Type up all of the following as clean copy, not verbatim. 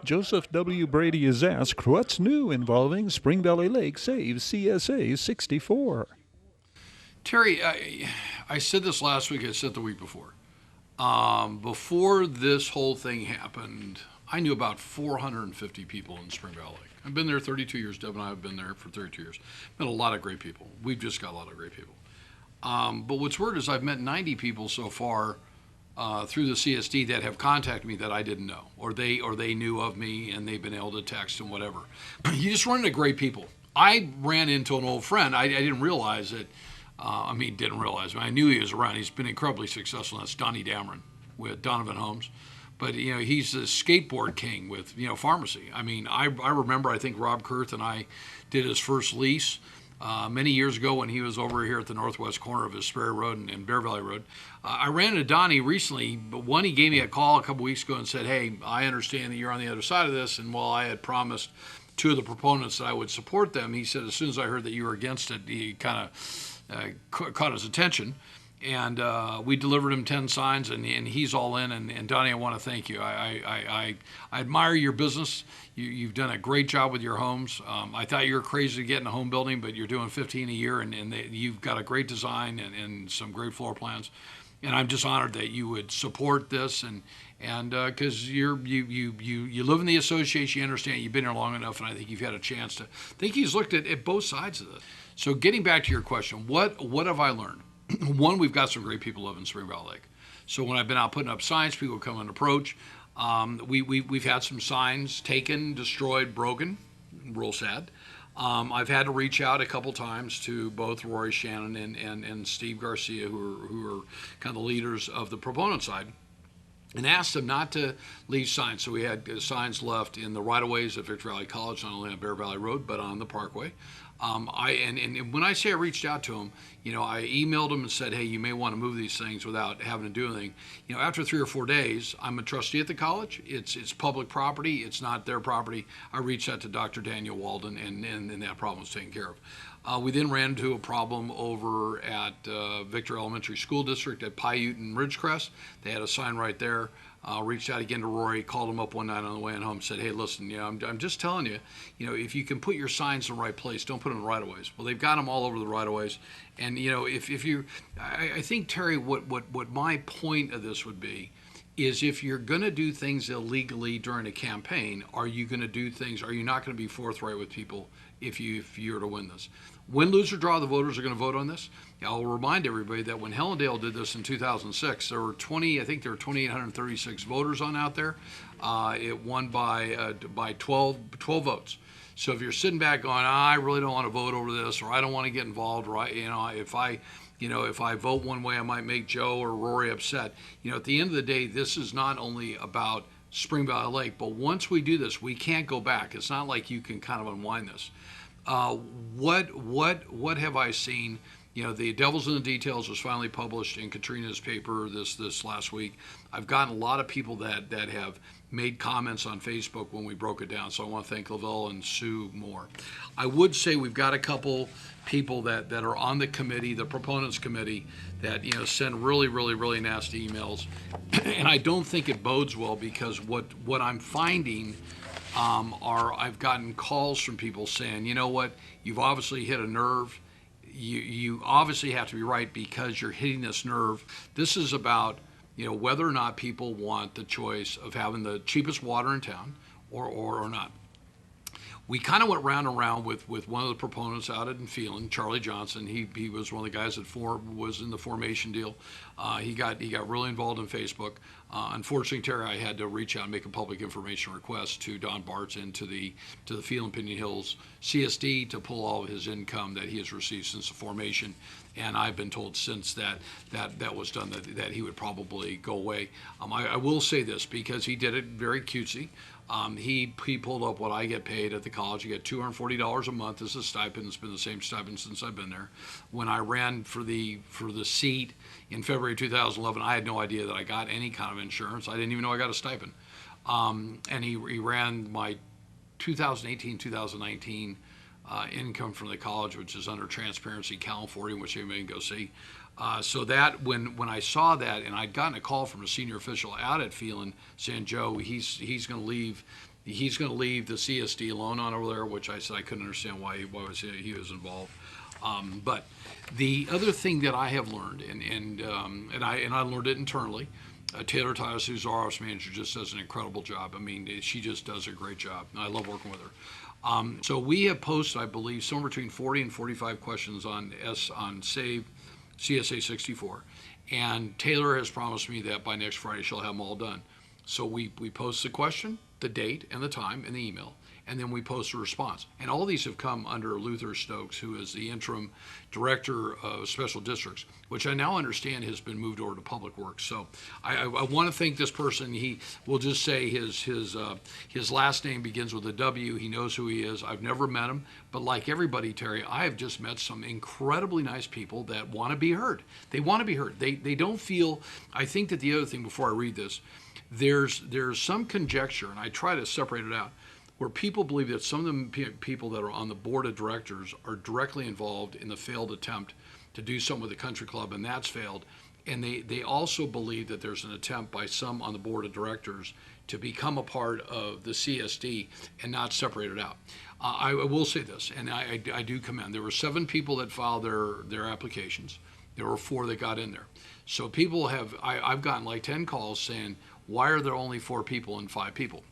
Joseph W. Brady is asked what's new involving Spring Valley Lake Saves CSA 64. Terry, I said this last week, I said the week before. Before this whole thing happened, I knew about 450 people in Spring Valley. I've been there 32 years. Deb and I have been there for 32 years. Met a lot of great people. We've just got a lot of great people. But what's weird is I've met 90 people so far through the CSD that have contacted me that I didn't know, or they knew of me and they've been able to text and whatever. You just run into great people. I ran into an old friend. I didn't realize it. Didn't realize. I knew he was around. He's been incredibly successful. That's Donnie Dameron with Donovan Homes. But, he's the skateboard king with, pharmacy. I remember, I think Rob Kurth and I did his first lease many years ago when he was over here at the northwest corner of Hesperia Road and Bear Valley Road. I ran into Donnie recently, but one, he gave me a call a couple weeks ago and said, hey, I understand that you're on the other side of this, and while I had promised two of the proponents that I would support them, he said as soon as I heard that you were against it, he kind of caught his attention. And we delivered him 10 signs, and he's all in. And Donnie, I want to thank you. I admire your business. You've done a great job with your homes. I thought you were crazy to get in a home building, but you're doing 15 a year, and you've got a great design and some great floor plans. And I'm just honored that you would support this, and because you live in the association, you understand, you've been here long enough, and I think you've had a chance to. I think he's looked at both sides of this. So getting back to your question, what have I learned? One, we've got some great people live in Spring Valley Lake. So when I've been out putting up signs, people come and approach. We've had some signs taken, destroyed, broken. Real sad. I've had to reach out a couple times to both Rory Shannon and Steve Garcia, who are kind of the leaders of the proponent side, and asked them not to leave signs. So we had signs left in the right-of-ways at Victor Valley College, not only on Bear Valley Road, but on the Parkway. And when I say I reached out to them, I emailed them and said, hey, you may want to move these things without having to do anything. After 3 or 4 days, I'm a trustee at the college. It's public property. It's not their property. I reached out to Dr. Daniel Walden, and that problem was taken care of. We then ran into a problem over at Victor Elementary School District at Paiute and Ridgecrest. They had a sign right there. Reached out again to Rory, called him up one night on the way home, said, hey, listen, I'm just telling you, if you can put your signs in the right place, don't put them in the right-of-ways. Well, they've got them all over the right-of-ways. And, if you, I think, Terry, what my point of this would be is if you're going to do things illegally during a campaign, are you not going to be forthright with people if you're to win this? Win, lose, or draw, the voters are going to vote on this. I'll remind everybody that when Hellendale did this in 2006, there were 2,836 voters on out there. It won by 12 votes. So if you're sitting back going, I really don't want to vote over this, or I don't want to get involved, or if I vote one way, I might make Joe or Rory upset. At the end of the day, this is not only about Spring Valley Lake, but once we do this, we can't go back. It's not like you can kind of unwind this. What have I seen? The Devil's in the Details was finally published in Katrina's paper this last week. I've gotten a lot of people that have made comments on Facebook when we broke it down, so I want to thank Lavelle and Sue more. I would say we've got a couple people that are on the committee, the proponents committee, that send really, really, really nasty emails, and I don't think it bodes well, because what I'm finding I've gotten calls from people saying, you know what, you've obviously hit a nerve. You obviously have to be right because you're hitting this nerve. This is about whether or not people want the choice of having the cheapest water in town or not. We kind of went round and round with one of the proponents out in Phelan, Charlie Johnson. He was one of the guys that was in the formation deal. He got really involved in Facebook. Unfortunately, Terry, I had to reach out and make a public information request to Don Bartz and to the Phelan Pinion Hills CSD to pull all of his income that he has received since the formation. And I've been told since that was done that he would probably go away. I will say this, because he did it very cutesy. He pulled up what I get paid at the college. I get $240 a month as a stipend. It's been the same stipend since I've been there. When I ran for the seat in February 2011, I had no idea that I got any kind of insurance. I didn't even know I got a stipend. And he ran my 2018-2019 income from the college, which is under Transparency California, which anybody can go see. So that when I saw that, and I'd gotten a call from a senior official out at Phelan saying, Joe, he's going to leave. He's going to leave the CSD alone on over there, which I said I couldn't understand why he was involved. But the other thing that I have learned, and I learned it internally. Taylor Titus, who's our office manager, just does an incredible job. I mean, she just does a great job. I love working with her. So we have posted, I believe, somewhere between 40 and 45 questions on Save CSA 64, and Taylor has promised me that by next Friday she'll have them all done. So we post the question, the date, and the time in the email, and then we post a response. And all these have come under Luther Stokes, who is the interim director of special districts, which I now understand has been moved over to public works. So I want to thank this person. He will just say his last name begins with a W. He knows who he is. I've never met him, but like everybody, Terry, I have just met some incredibly nice people that want to be heard. They want to be heard. They don't feel. I think that the other thing, before I read this, there's some conjecture, and I try to separate it out, where people believe that some of the people that are on the board of directors are directly involved in the failed attempt to do something with the country club, and that's failed. And they also believe that there's an attempt by some on the board of directors to become a part of the CSD and not separate it out. I will say this, and I do commend. There were 7 people that filed their applications. There were 4 that got in there. So people have, I've gotten like 10 calls saying, why are there only 4 people and 5 people?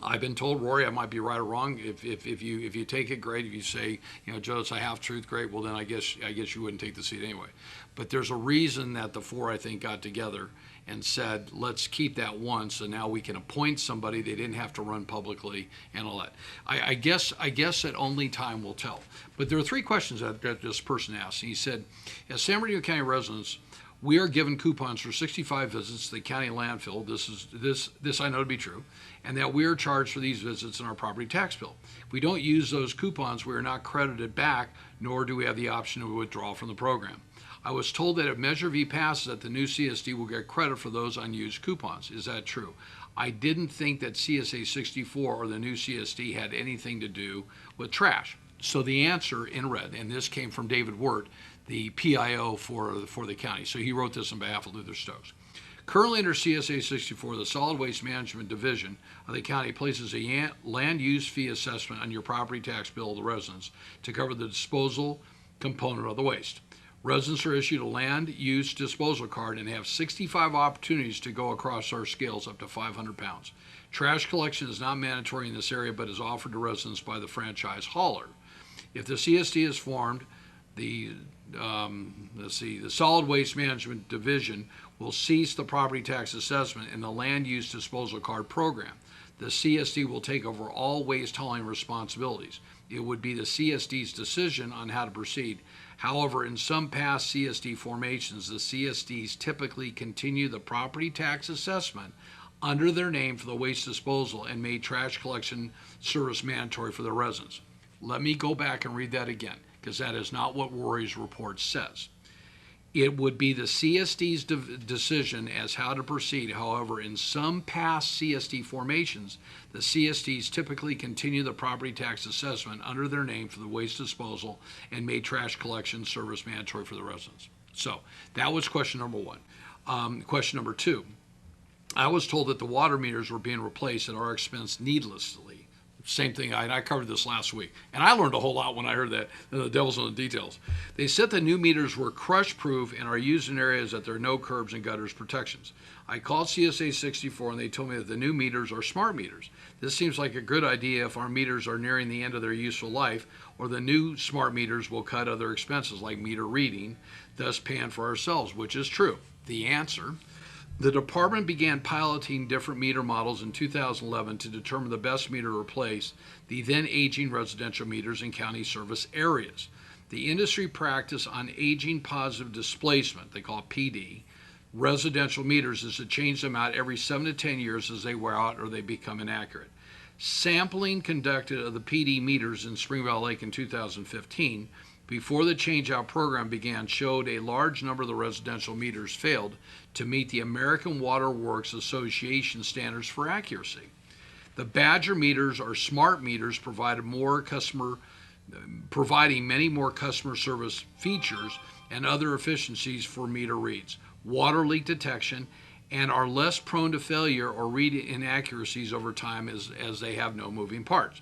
I've been told, Rory, I might be right or wrong. If you take it, great. If you say, Joe, it's a half truth, great. Well, then I guess you wouldn't take the seat anyway. But there's a reason that the 4, I think, got together and said, let's keep that one, so now we can appoint somebody. They didn't have to run publicly and all that. I guess that only time will tell. But there are 3 questions that this person asked. And he said, as San Bernardino County residents, we are given coupons for 65 visits to the county landfill. This I know to be true, and that we are charged for these visits in our property tax bill. If we don't use those coupons, we are not credited back, nor do we have the option to withdraw from the program. I was told that if Measure V passes, that the new CSD will get credit for those unused coupons. Is that true? I didn't think that CSA 64 or the new CSD had anything to do with trash. So the answer in red, and this came from David Wirt, the PIO for the county. So he wrote this on behalf of Luther Stokes. Currently under CSA 64, the Solid Waste Management Division of the county places a land use fee assessment on your property tax bill of the residents to cover the disposal component of the waste. Residents are issued a land use disposal card and have 65 opportunities to go across our scales up to 500 pounds. Trash collection is not mandatory in this area, but is offered to residents by the franchise hauler. If the CSD is formed, the Solid Waste Management Division will cease the property tax assessment in the land use disposal card program. The CSD will take over all waste hauling responsibilities. It would be the CSD's decision on how to proceed. However, in some past CSD formations, the CSDs typically continue the property tax assessment under their name for the waste disposal and made trash collection service mandatory for the residents. Let me go back and read that again, because that is not what Rory's report says. It would be the CSD's decision as how to proceed. However, in some past CSD formations, the CSDs typically continue the property tax assessment under their name for the waste disposal and made trash collection service mandatory for the residents. So that was question number 1. Question number 2, I was told that the water meters were being replaced at our expense needlessly. Same thing, I covered this last week. And I learned a whole lot when I heard that, the devil's in the details. They said the new meters were crush-proof and are used in areas that there are no curbs and gutters protections. I called CSA 64 and they told me that the new meters are smart meters. This seems like a good idea if our meters are nearing the end of their useful life, or the new smart meters will cut other expenses like meter reading, thus paying for ourselves, which is true. The answer: the department began piloting different meter models in 2011 to determine the best meter to replace the then aging residential meters in county service areas. The industry practice on aging positive displacement, they call it PD, residential meters is to change them out every 7 to 10 years as they wear out or they become inaccurate. Sampling conducted of the PD meters in Spring Valley Lake in 2015 before the change-out program began showed a large number of the residential meters failed to meet the American Water Works Association standards for accuracy. The Badger meters are smart meters, provided more customer providing many more customer service features and other efficiencies for meter reads, water leak detection, and are less prone to failure or read inaccuracies over time as they have no moving parts.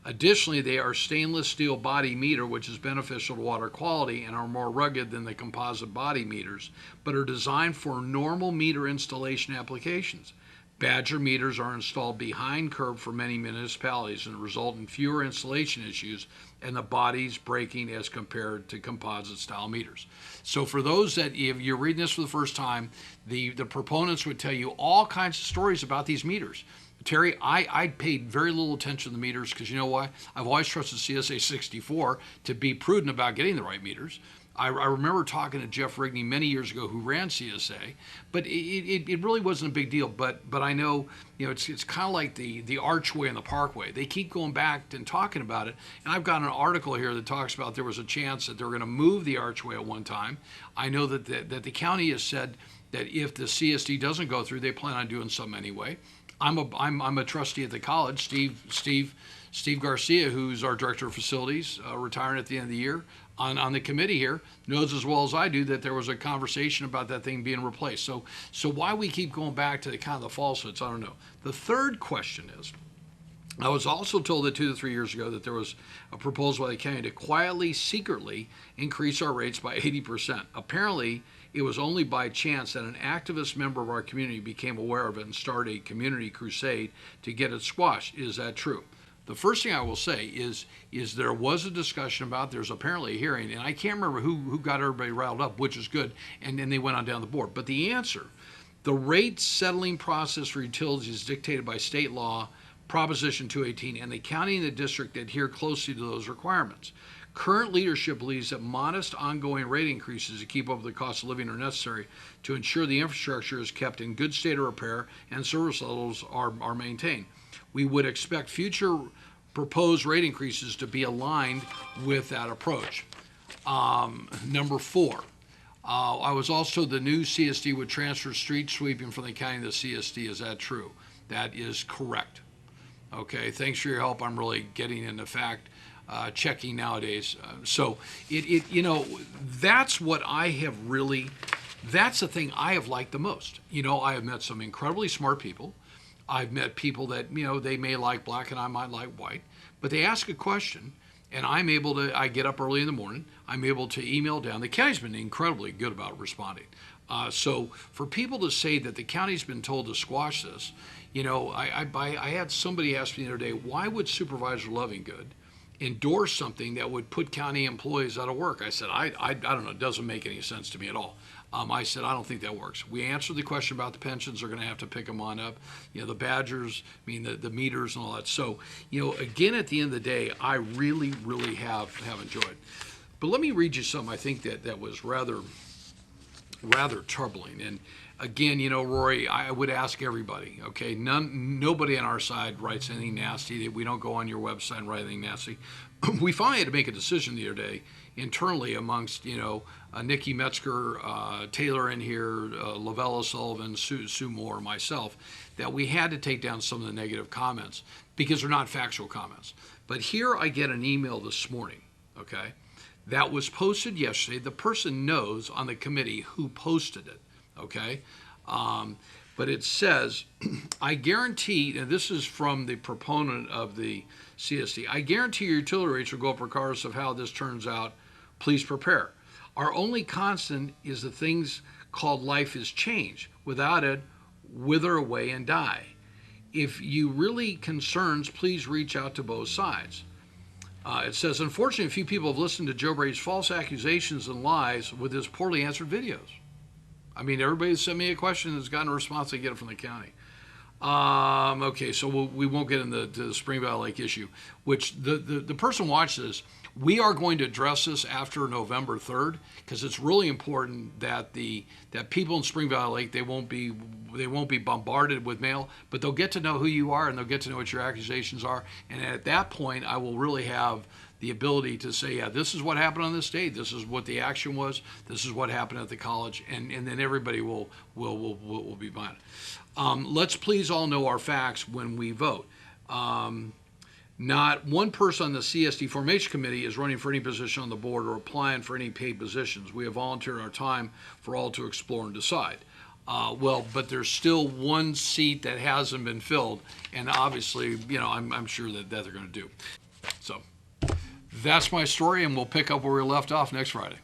Additionally, they are stainless steel body meter, which is beneficial to water quality and are more rugged than the composite body meters, but are designed for normal meter installation applications. Badger meters are installed behind curb for many municipalities and result in fewer installation issues and the bodies breaking as compared to composite style meters. So for those that, if you're reading this for the first time, the proponents would tell you all kinds of stories about these meters. Terry, I paid very little attention to the meters because you know why? I've always trusted CSA 64 to be prudent about getting the right meters. I remember talking to Jeff Rigney many years ago, who ran CSA, but it really wasn't a big deal. But I know, it's kind of like the archway and the parkway. They keep going back and talking about it. And I've got an article here that talks about there was a chance that they were going to move the archway at one time. I know that the county has said that if the CSD doesn't go through, they plan on doing something anyway. I'm a trustee at the college. Steve Garcia, who's our director of facilities, retiring at the end of the year, on the committee here, knows as well as I do that there was a conversation about that thing being replaced. So why we keep going back to the kind of the falsehoods, I don't know. The third question is, I was also told that 2 to 3 years ago that there was a proposal by the county to quietly, secretly increase our rates by 80%. Apparently, it was only by chance that an activist member of our community became aware of it and started a community crusade to get it squashed. Is that true? The first thing I will say is there was a discussion about, there's apparently a hearing, and I can't remember who got everybody riled up, which is good, and then they went on down the board. But the answer, the rate settling process for utilities is dictated by state law, Proposition 218, and the county and the district adhere closely to those requirements. Current leadership believes that modest ongoing rate increases to keep up with the cost of living are necessary to ensure the infrastructure is kept in good state of repair and service levels are maintained. We would expect future proposed rate increases to be aligned with that approach. Number 4, I was also the new CSD would transfer street sweeping from the county to the CSD. Is that true? That is correct. Okay, thanks for your help. I'm really getting into fact checking nowadays. So that's what I have really, that's the thing I have liked the most. I have met some incredibly smart people. I've met people that, they may like black and I might like white, but they ask a question and I get up early in the morning, I'm able to email down. The county's been incredibly good about responding. So for people to say that the county's been told to squash this, I had somebody ask me the other day, why would Supervisor Lovingood endorse something that would put county employees out of work? I said, I don't know, it doesn't make any sense to me at all. I said, I don't think that works. We answered the question about the pensions, are going to have to pick them on up. The Badgers, the meters and all that. So, again, at the end of the day, I really, really have enjoyed. But let me read you something I think that was rather troubling. And again, Rory, I would ask everybody, okay, nobody on our side writes anything nasty. We don't go on your website and write anything nasty. We finally had to make a decision the other day internally amongst, Nikki Metzger, Taylor in here, Lavella Sullivan, Sue Moore, myself, that we had to take down some of the negative comments because they're not factual comments. But here I get an email this morning, okay, that was posted yesterday. The person knows on the committee who posted it, okay? But it says, I guarantee, and this is from the proponent of the CSD, I guarantee your utility rates will go up regardless of how this turns out. Please prepare. Our only constant is the things called life is change. Without it, wither away and die. If you really concerns, please reach out to both sides. It says, unfortunately, a few people have listened to Joe Brady's false accusations and lies with his poorly answered videos. Everybody sent me a question has gotten a response. They get it from the county. Okay, so we won't get into the Spring Valley Lake issue, which the person watched this. We are going to address this after November 3rd because it's really important that people in Spring Valley Lake, they won't be bombarded with mail, but they'll get to know who you are and they'll get to know what your accusations are. And at that point, I will really have the ability to say, yeah, this is what happened on this date. This is what the action was. This is what happened at the college, and then everybody will be behind it. Let's please all know our facts when we vote. Not one person on the CSD Formation Committee is running for any position on the board or applying for any paid positions. We have volunteered our time for all to explore and decide. But there's still one seat that hasn't been filled, and obviously, I'm sure that they're going to do. So that's my story, and we'll pick up where we left off next Friday.